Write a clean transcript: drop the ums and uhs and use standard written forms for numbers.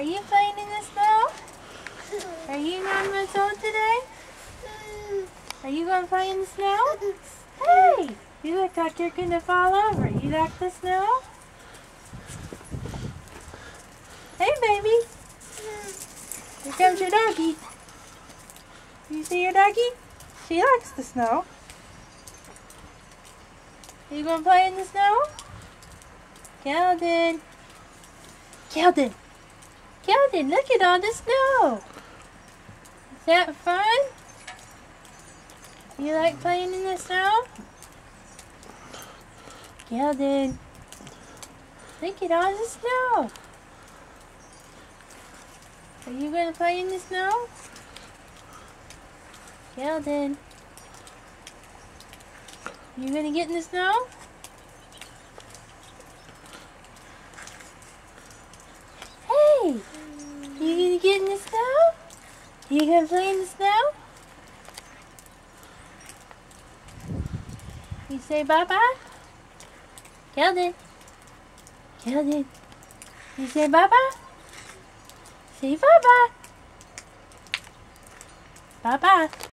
you playing in the snow? Are you 9 months old today? Are you going to play in the snow? Hey! You look like you're going to fall over. You like the snow? Hey, baby. Here comes your doggy. You see your doggy? She likes the snow. Are you going to play in the snow? Keldon. Keldon. Keldon, look at all the snow. Is that fun? You like playing in the snow? Keldon. Look at all the snow. Are you going to play in the snow? Keldon. You going to get in the snow? Hey! You going to get in the snow? You going to play in the snow? You say bye-bye? Keldon. Keldon. You say bye-bye? Say bye-bye. Bye-bye.